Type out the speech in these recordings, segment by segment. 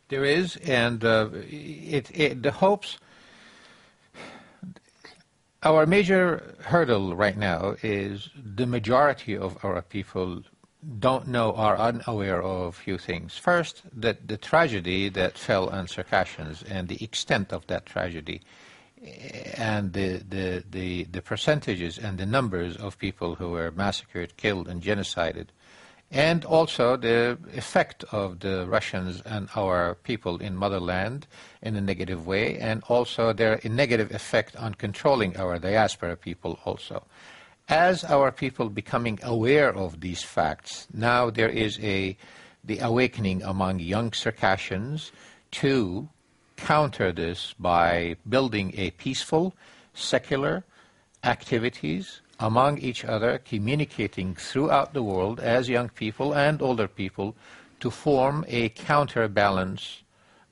There is, and the hopes. Our major hurdle right now is the majority of our people don't know, are unaware of a few things. First, that the tragedy that fell on Circassians and the extent of that tragedy, and the percentages and the numbers of people who were massacred, killed, and genocided, and also the effect of the Russians and our people in motherland in a negative way, and also their negative effect on controlling our diaspora people also. As our people becoming aware of these facts, now there is the awakening among young Circassians to counter this by building a peaceful, secular activities among each other, communicating throughout the world as young people and older people to form a counterbalance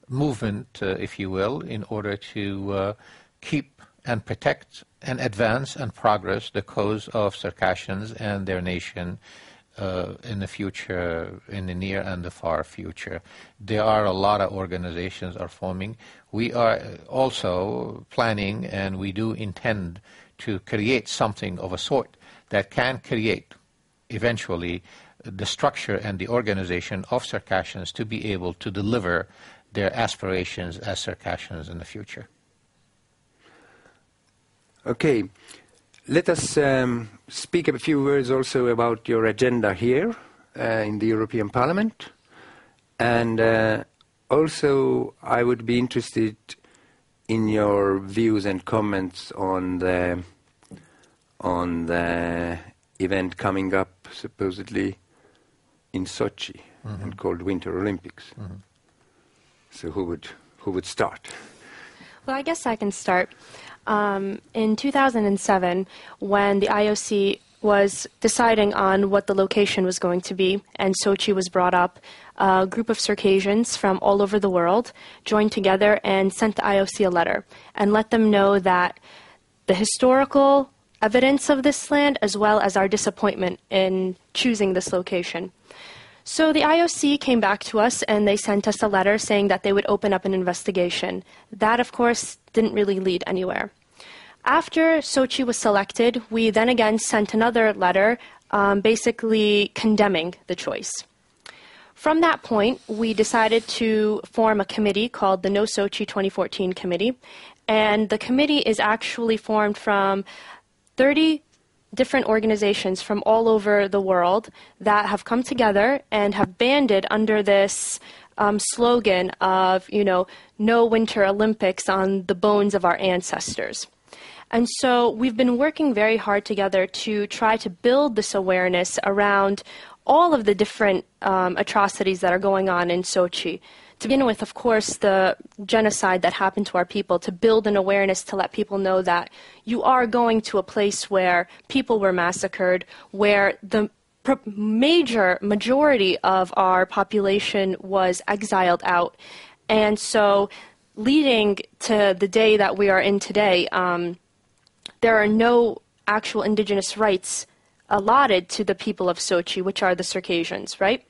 movement, if you will, in order to keep and protect and advance and progress the cause of Circassians and their nation in the future, in the near and the far future. There are a lot of organizations are forming. We are also planning, and we do intend to create something of a sort that can create eventually the structure and the organization of Circassians to be able to deliver their aspirations as Circassians in the future. Okay, let us speak a few words also about your agenda here in the European Parliament. And also I would be interested in your views and comments on the event coming up supposedly in Sochi and called Winter Olympics. So who would start? Well, I guess I can start. In 2007, when the IOC was deciding on what the location was going to be, and Sochi was brought up, a group of Circassians from all over the world joined together and sent the IOC a letter and let them know that the historical evidence of this land as well as our disappointment in choosing this location. So the IOC came back to us and they sent us a letter saying that they would open up an investigation. That, of course, didn't really lead anywhere. After Sochi was selected, we then again sent another letter basically condemning the choice. From that point, we decided to form a committee called the No Sochi 2014 Committee, and the committee is actually formed from 30 different organizations from all over the world that have come together and have banded under this slogan of, no Winter Olympics on the bones of our ancestors. And so we've been working very hard together to try to build this awareness around all of the different atrocities that are going on in Sochi. To begin with, of course, the genocide that happened to our people, to build an awareness to let people know that you are going to a place where people were massacred, where the majority of our population was exiled out. And so leading to the day that we are in today, there are no actual indigenous rights allotted to the people of Sochi, which are the Circassians, right?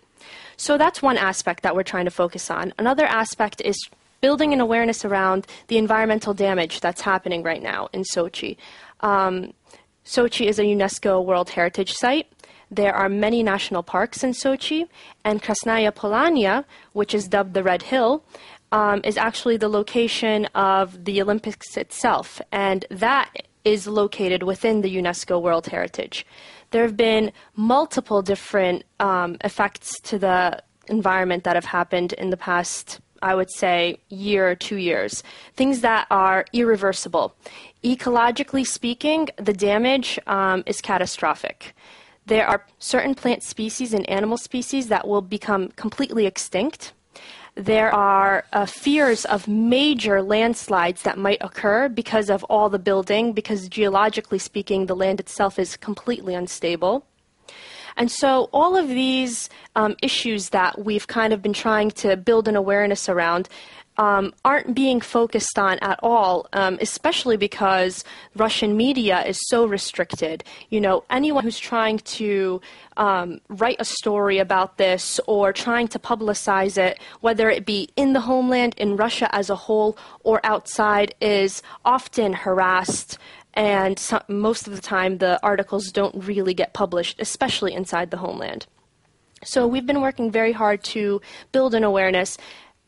So that's one aspect that we're trying to focus on. Another aspect is building an awareness around the environmental damage that's happening right now in Sochi. Sochi is a UNESCO World Heritage Site. There are many national parks in Sochi, and Krasnaya Polania, which is dubbed the Red Hill, is actually the location of the Olympics itself, and that is located within the UNESCO World Heritage. There have been multiple different effects to the environment that have happened in the past, I would say, year or 2 years. Things that are irreversible. Ecologically speaking, the damage is catastrophic. There are certain plant species and animal species that will become completely extinct. There are fears of major landslides that might occur because of all the building, because geologically speaking, the land itself is completely unstable. And so all of these issues that we've kind of been trying to build an awareness around aren't being focused on at all, especially because Russian media is so restricted. You know, anyone who's trying to write a story about this or trying to publicize it, whether it be in the homeland, in Russia as a whole, or outside, is often harassed. And most of the time, the articles don't really get published, especially inside the homeland. So we've been working very hard to build an awareness.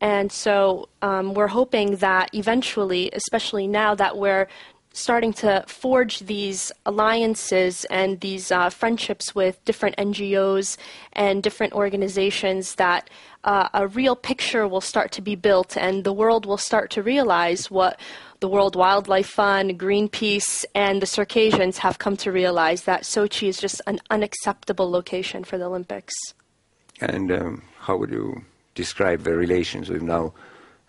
And so we're hoping that eventually, especially now that we're starting to forge these alliances and these friendships with different NGOs and different organizations, that a real picture will start to be built and the world will start to realize what the World Wildlife Fund, Greenpeace, and the Circassians have come to realize, that Sochi is just an unacceptable location for the Olympics. And how would you describe the relations with now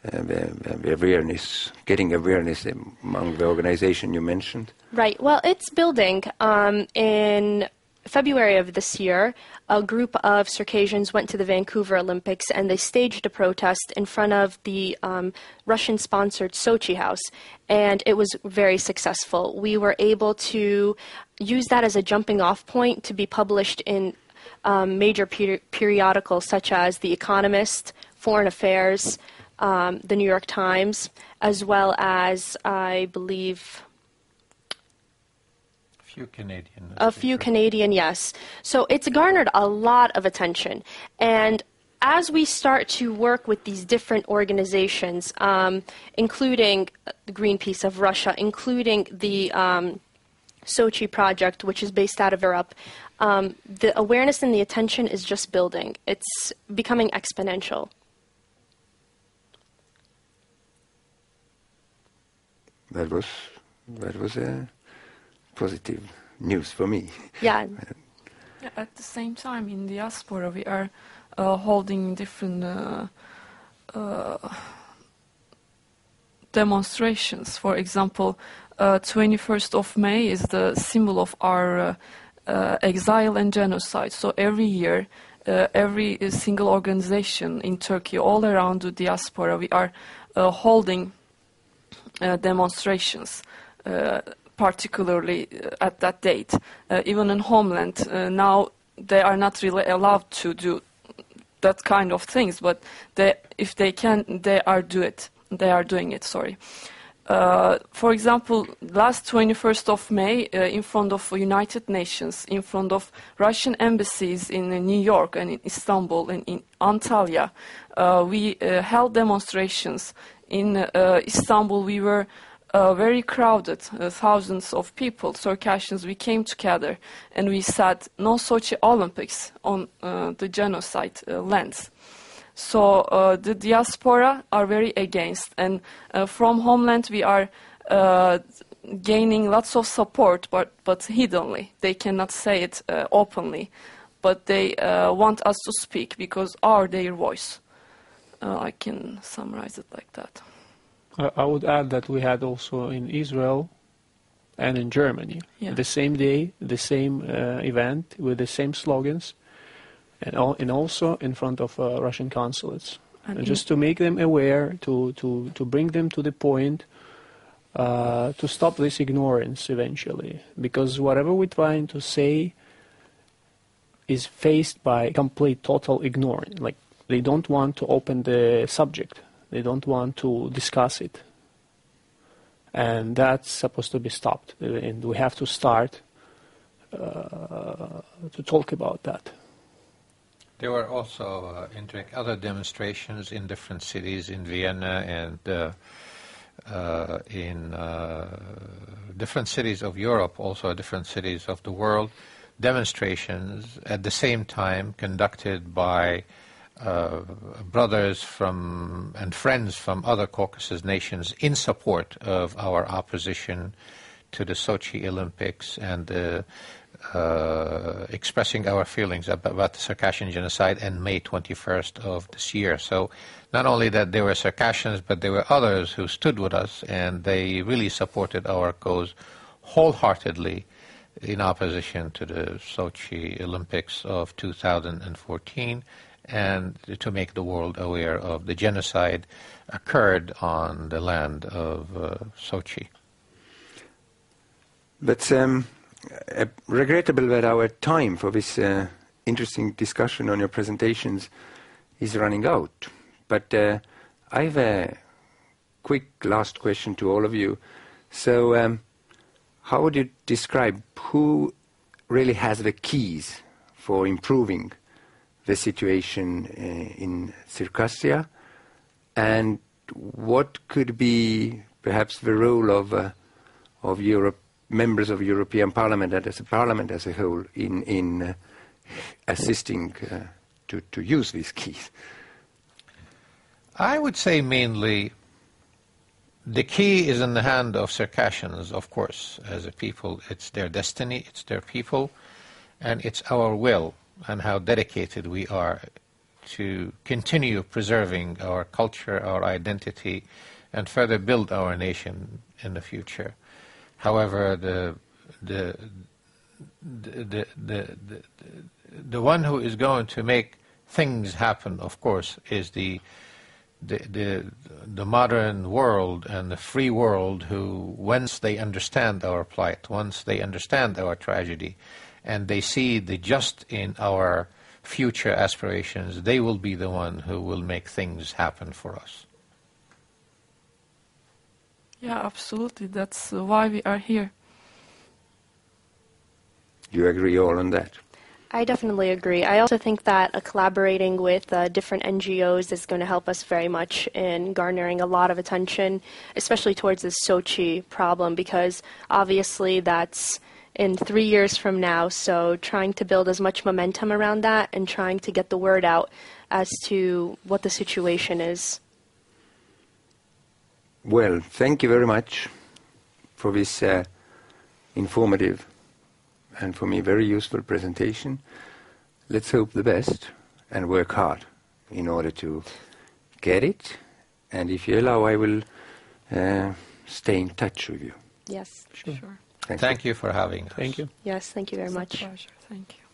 the awareness, getting awareness among the organization you mentioned? Right. Well, it's building. In February of this year, a group of Circassians went to the Vancouver Olympics and they staged a protest in front of the Russian-sponsored Sochi House, and it was very successful. We were able to use that as a jumping-off point to be published in major periodicals such as The Economist, Foreign Affairs, the New York Times, as well as, I believe, a few Canadian, yes. So it's garnered a lot of attention. And as we start to work with these different organizations, including the Greenpeace of Russia, including the Sochi project, which is based out of Europe, the awareness and the attention is just building. It's becoming exponential. That was positive news for me. Yeah. At the same time, in diaspora, we are holding different demonstrations. For example, 21st of May is the symbol of our exile and genocide. So every year, every single organization in Turkey, all around the diaspora, we are holding demonstrations, particularly at that date. Even in homeland, now they are not really allowed to do that kind of things, but if they can, they are doing it. Sorry. For example, last 21st of May, in front of United Nations, in front of Russian embassies in New York and in Istanbul and in Antalya, we held demonstrations. In Istanbul, we were very crowded, thousands of people, Circassians. We came together and we said, no Sochi Olympics on the genocide lands. So the diaspora are very against, and from homeland we are gaining lots of support, but hiddenly. They cannot say it openly, but they want us to speak because are their voice. I can summarize it like that. I would add that we had also in Israel and in Germany, the same day, the same event with the same slogans, and also in front of Russian consulates. And just to make them aware, to bring them to the point, to stop this ignorance eventually. Because whatever we're trying to say is faced by complete, total ignorance. Like, they don't want to open the subject. They don't want to discuss it. And that's supposed to be stopped. And we have to start to talk about that. There were also other demonstrations in different cities, in Vienna and in different cities of Europe, also different cities of the world, demonstrations at the same time conducted by brothers and friends from other Caucasus nations in support of our opposition to the Sochi Olympics and expressing our feelings about the Circassian genocide and May 21st of this year. So not only that there were Circassians, but there were others who stood with us, and they really supported our cause wholeheartedly in opposition to the Sochi Olympics of 2014. and to make the world aware of the genocide occurred on the land of Sochi. But regrettable that our time for this interesting discussion on your presentations is running out. But I have a quick last question to all of you. So how would you describe who really has the keys for improving the situation in Circassia, and what could be perhaps the role of Europe, members of European Parliament and as a Parliament as a whole in assisting to use these keys? I would say mainly the key is in the hand of Circassians, of course, as a people. It's their destiny, it's their people, and it's our will and how dedicated we are to continue preserving our culture, our identity, and further build our nation in the future. However, the one who is going to make things happen, of course, is the modern world and the free world, who, once they understand our plight, once they understand our tragedy, and they see the just in our future aspirations, they will be the one who will make things happen for us. Yeah, absolutely. That's why we are here. You agree all on that? I definitely agree. I also think that collaborating with different NGOs is going to help us very much in garnering a lot of attention, especially towards the Sochi problem, because obviously that's in 3 years from now, so trying to build as much momentum around that and trying to get the word out as to what the situation is. Well, thank you very much for this informative and for me very useful presentation. Let's hope the best and work hard in order to get it. And if you allow, I will stay in touch with you. Yes. Sure. Thank you for having us. Thank you. Yes, thank you very It's a much. pleasure. Thank you.